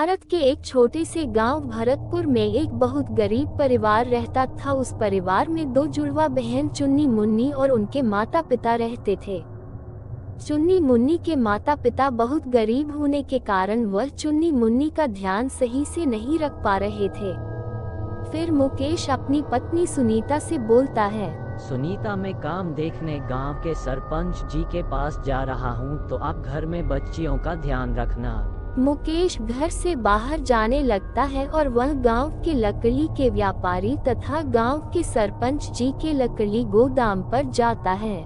भारत के एक छोटे से गांव भरतपुर में एक बहुत गरीब परिवार रहता था। उस परिवार में दो जुड़वा बहन चुन्नी मुन्नी और उनके माता पिता रहते थे। चुन्नी मुन्नी के माता पिता बहुत गरीब होने के कारण वह चुन्नी मुन्नी का ध्यान सही से नहीं रख पा रहे थे। फिर मुकेश अपनी पत्नी सुनीता से बोलता है, सुनीता, मैं काम देखने गांव के सरपंच जी के पास जा रहा हूं, तो आप घर में बच्चियों का ध्यान रखना। मुकेश घर से बाहर जाने लगता है और वह गांव के लकड़ी के व्यापारी तथा गांव के सरपंच जी के लकड़ी गोदाम पर जाता है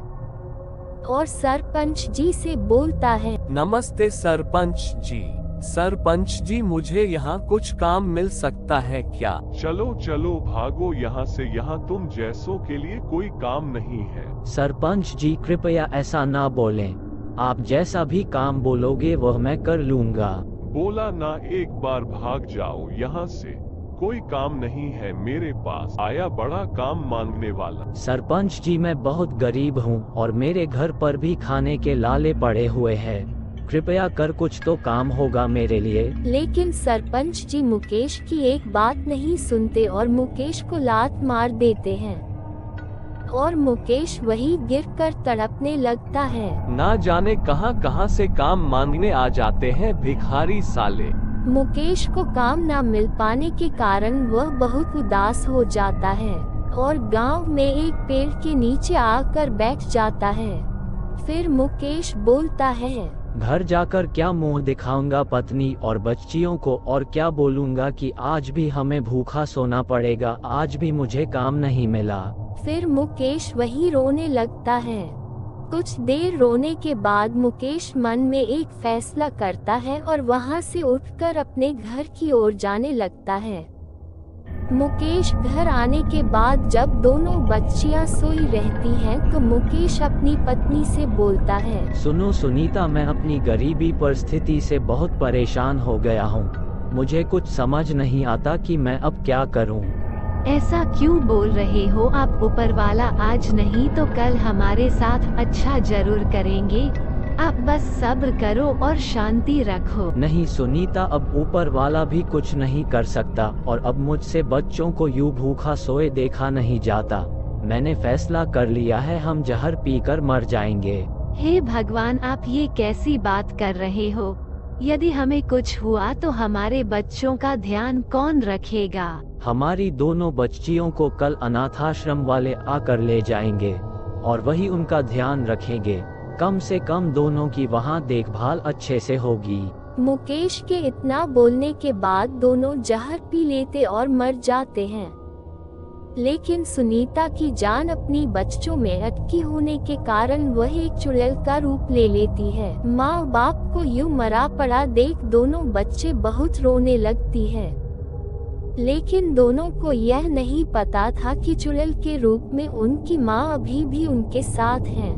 और सरपंच जी से बोलता है, नमस्ते सरपंच जी। सरपंच जी, मुझे यहाँ कुछ काम मिल सकता है क्या? चलो चलो भागो यहाँ से, यहाँ तुम जैसों के लिए कोई काम नहीं है। सरपंच जी, कृपया ऐसा ना बोलें। आप जैसा भी काम बोलोगे वह मैं कर लूँगा। बोला ना, एक बार भाग जाओ यहाँ से। कोई काम नहीं है मेरे पास, आया बड़ा काम मांगने वाला। सरपंच जी, मैं बहुत गरीब हूँ और मेरे घर पर भी खाने के लाले पड़े हुए हैं। कृपया कर, कुछ तो काम होगा मेरे लिए। लेकिन सरपंच जी मुकेश की एक बात नहीं सुनते और मुकेश को लात मार देते हैं और मुकेश वही गिरकर तड़पने लगता है। ना जाने कहां से काम मांगने आ जाते हैं भिखारी साले। मुकेश को काम न मिल पाने के कारण वह बहुत उदास हो जाता है और गांव में एक पेड़ के नीचे आकर बैठ जाता है। फिर मुकेश बोलता है, घर जाकर क्या मुंह दिखाऊंगा पत्नी और बच्चियों को, और क्या बोलूंगा कि आज भी हमें भूखा सोना पड़ेगा, आज भी मुझे काम नहीं मिला। फिर मुकेश वही रोने लगता है। कुछ देर रोने के बाद मुकेश मन में एक फैसला करता है और वहां से उठकर अपने घर की ओर जाने लगता है। मुकेश घर आने के बाद जब दोनों बच्चियां सोई रहती हैं तो मुकेश अपनी पत्नी से बोलता है, सुनो सुनीता, मैं अपनी गरीबी परिस्थिति से बहुत परेशान हो गया हूँ। मुझे कुछ समझ नहीं आता कि मैं अब क्या करूँ। ऐसा क्यों बोल रहे हो आप? ऊपर वाला आज नहीं तो कल हमारे साथ अच्छा जरूर करेंगे। आप बस सब्र करो और शांति रखो। नहीं सुनीता, अब ऊपर वाला भी कुछ नहीं कर सकता और अब मुझसे बच्चों को यूं भूखा सोए देखा नहीं जाता। मैंने फैसला कर लिया है, हम जहर पीकर मर जाएंगे। हे भगवान, आप ये कैसी बात कर रहे हो? यदि हमें कुछ हुआ तो हमारे बच्चों का ध्यान कौन रखेगा? हमारी दोनों बच्चियों को कल अनाथाश्रम वाले आकर ले जाएंगे और वही उनका ध्यान रखेंगे। कम से कम दोनों की वहाँ देखभाल अच्छे से होगी। मुकेश के इतना बोलने के बाद दोनों जहर पी लेते और मर जाते हैं। लेकिन सुनीता की जान अपनी बच्चों में अटकी होने के कारण वह एक चुड़ैल का रूप ले लेती है। माँ बाप को यूं मरा पड़ा देख दोनों बच्चे बहुत रोने लगती है। लेकिन दोनों को यह नहीं पता था कि चुड़ैल के रूप में उनकी माँ अभी भी उनके साथ है।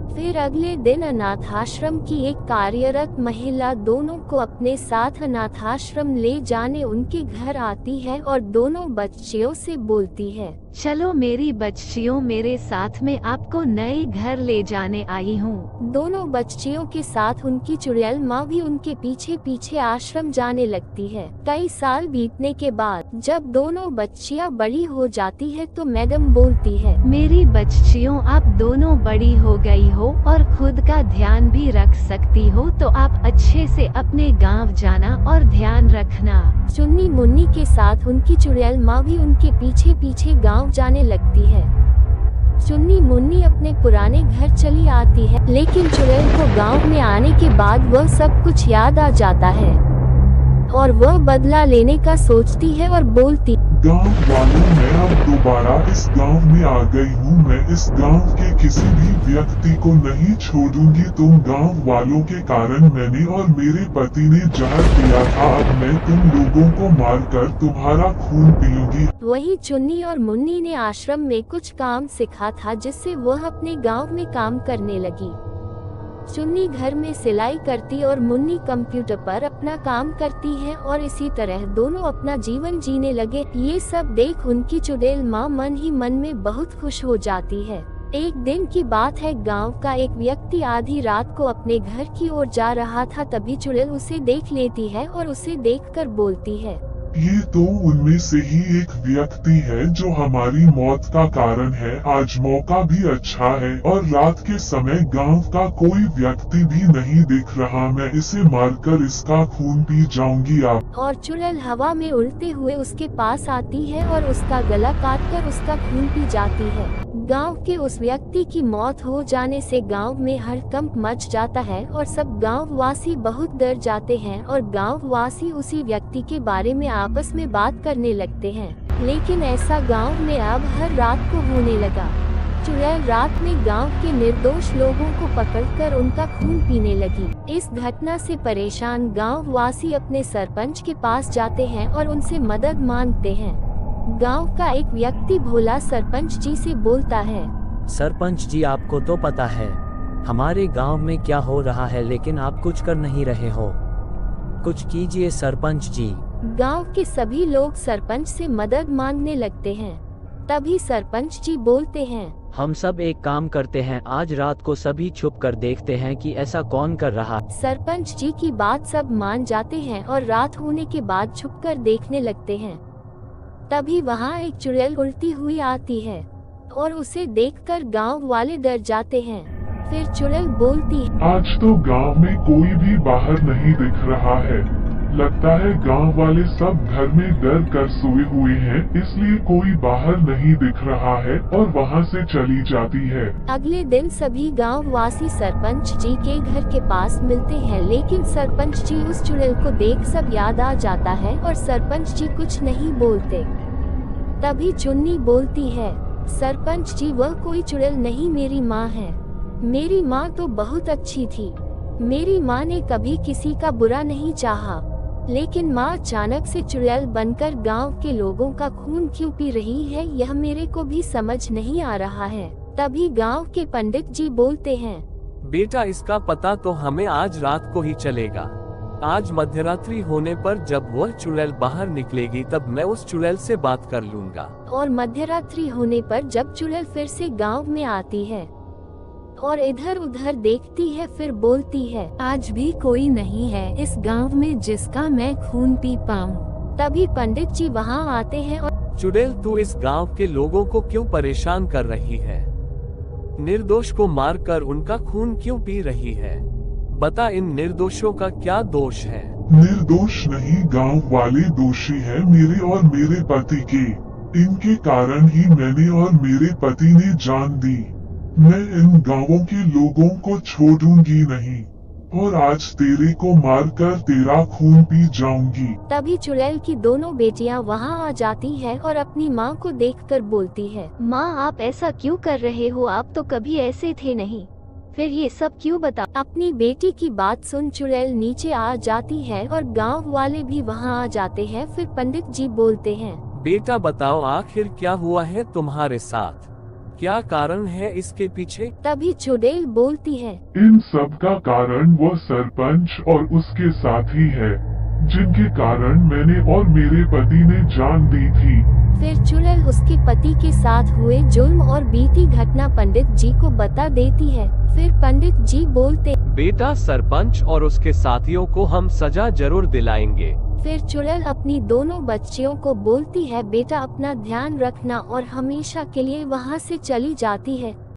फिर अगले दिन अनाथाश्रम की एक कार्यरत महिला दोनों को अपने साथ अनाथाश्रम ले जाने उनके घर आती है और दोनों बच्चियों से बोलती है, चलो मेरी बच्चियों, मेरे साथ में आपको नए घर ले जाने आई हूँ। दोनों बच्चियों के साथ उनकी चुड़ैल माँ भी उनके पीछे पीछे आश्रम जाने लगती है। कई साल बीतने के बाद जब दोनों बच्चियाँ बड़ी हो जाती है तो मैडम बोलती है, मेरी बच्चियों, आप दोनों बड़ी हो गई हो और खुद का ध्यान भी रख सकती हो, तो आप अच्छे से अपने गांव जाना और ध्यान रखना। चुन्नी मुन्नी के साथ उनकी चुड़ैल माँ भी उनके पीछे पीछे गांव जाने लगती है। चुन्नी मुन्नी अपने पुराने घर चली आती है, लेकिन चुड़ैल को गांव में आने के बाद वह सब कुछ याद आ जाता है और वह बदला लेने का सोचती है और बोलती, गांव वालों, मैं अब दोबारा इस गांव में आ गई हूँ। मैं इस गांव के किसी भी व्यक्ति को नहीं छोड़ूंगी। तुम गांव वालों के कारण मैंने और मेरे पति ने जहर पिया था। अब मैं तुम लोगों को मारकर तुम्हारा खून पीऊंगी। वही चुन्नी और मुन्नी ने आश्रम में कुछ काम सीखा था जिससे वह अपने गांव में काम करने लगी। चुन्नी घर में सिलाई करती और मुन्नी कंप्यूटर पर अपना काम करती है और इसी तरह दोनों अपना जीवन जीने लगे। ये सब देख उनकी चुड़ैल माँ मन ही मन में बहुत खुश हो जाती है। एक दिन की बात है, गांव का एक व्यक्ति आधी रात को अपने घर की ओर जा रहा था। तभी चुड़ैल उसे देख लेती है और उसे देखकर बोलती है, ये तो उनमें से ही एक व्यक्ति है जो हमारी मौत का कारण है। आज मौका भी अच्छा है और रात के समय गांव का कोई व्यक्ति भी नहीं दिख रहा। मैं इसे मारकर इसका खून पी जाऊंगी। आप और चुड़ैल हवा में उड़ते हुए उसके पास आती है और उसका गला काटकर उसका खून पी जाती है। गांव के उस व्यक्ति की मौत हो जाने से गांव में हड़कंप मच जाता है और सब गांव वासी बहुत डर जाते हैं और गांव वासी उसी व्यक्ति के बारे में आपस में बात करने लगते हैं। लेकिन ऐसा गांव में अब हर रात को होने लगा। चुड़ैल रात में गांव के निर्दोष लोगों को पकड़कर उनका खून पीने लगी। इस घटना से परेशान गांव वासी अपने सरपंच के पास जाते हैं और उनसे मदद मांगते हैं। गांव का एक व्यक्ति भोला सरपंच जी से बोलता है, सरपंच जी, आपको तो पता है हमारे गांव में क्या हो रहा है, लेकिन आप कुछ कर नहीं रहे हो। कुछ कीजिए सरपंच जी। गांव के सभी लोग सरपंच से मदद मांगने लगते हैं। तभी सरपंच जी बोलते हैं, हम सब एक काम करते हैं, आज रात को सभी छुप कर देखते हैं कि ऐसा कौन कर रहा। सरपंच जी की बात सब मान जाते हैं और रात होने के बाद छुपकर देखने लगते हैं। तभी वहाँ एक चुड़ैल उड़ती हुई आती है और उसे देखकर गांव वाले डर जाते हैं। फिर चुड़ैल बोलती है, आज तो गांव में कोई भी बाहर नहीं दिख रहा है। लगता है गांव वाले सब घर में डर कर सोए हुए हैं, इसलिए कोई बाहर नहीं दिख रहा है और वहां से चली जाती है। अगले दिन सभी गांव वासी सरपंच जी के घर के पास मिलते हैं, लेकिन सरपंच जी उस चुड़ैल को देख सब याद आ जाता है और सरपंच जी कुछ नहीं बोलते। तभी चुन्नी बोलती है, सरपंच जी, वह कोई चुड़ैल नहीं, मेरी माँ है। मेरी माँ तो बहुत अच्छी थी। मेरी माँ ने कभी किसी का बुरा नहीं चाहा, लेकिन माँ अचानक से चुड़ैल बनकर गांव के लोगों का खून क्यों पी रही है, यह मेरे को भी समझ नहीं आ रहा है। तभी गांव के पंडित जी बोलते हैं, बेटा, इसका पता तो हमें आज रात को ही चलेगा। आज मध्यरात्रि होने पर जब वह चुड़ैल बाहर निकलेगी तब मैं उस चुड़ैल से बात कर लूंगा। और मध्यरात्रि होने पर जब चुड़ैल फिर से गांव में आती है और इधर उधर देखती है, फिर बोलती है, आज भी कोई नहीं है इस गांव में जिसका मैं खून पी पाऊं। तभी पंडित जी वहां आते हैं और चुड़ैल, तू इस गांव के लोगों को क्यों परेशान कर रही है? निर्दोष को मारकर उनका खून क्यों पी रही है? बता, इन निर्दोषों का क्या दोष है? निर्दोष नहीं, गांव वाले दोषी हैं, मेरे और मेरे पति के। इनके कारण ही मैंने और मेरे पति ने जान दी। मैं इन गांवों के लोगों को छोड़ूंगी नहीं और आज तेरे को मारकर तेरा खून पी जाऊंगी। तभी चुड़ैल की दोनों बेटियां वहां आ जाती है और अपनी माँ को देखकर बोलती है, माँ, आप ऐसा क्यों कर रहे हो? आप तो कभी ऐसे थे नहीं, फिर ये सब क्यों बता? अपनी बेटी की बात सुन चुड़ैल नीचे आ जाती है और गांव वाले भी वहां आ जाते हैं। फिर पंडित जी बोलते हैं, बेटा बताओ, आखिर क्या हुआ है तुम्हारे साथ? क्या कारण है इसके पीछे? तभी चुड़ैल बोलती है, इन सब का कारण वो सरपंच और उसके साथी है, जिनके कारण मैंने और मेरे पति ने जान दी थी। फिर चुड़ैल उसके पति के साथ हुए जुल्म और बीती घटना पंडित जी को बता देती है। फिर पंडित जी बोलते, बेटा, सरपंच और उसके साथियों को हम सजा जरूर दिलाएंगे। फिर चुड़ैल अपनी दोनों बच्चियों को बोलती है, बेटा अपना ध्यान रखना, और हमेशा के लिए वहाँ से चली जाती है।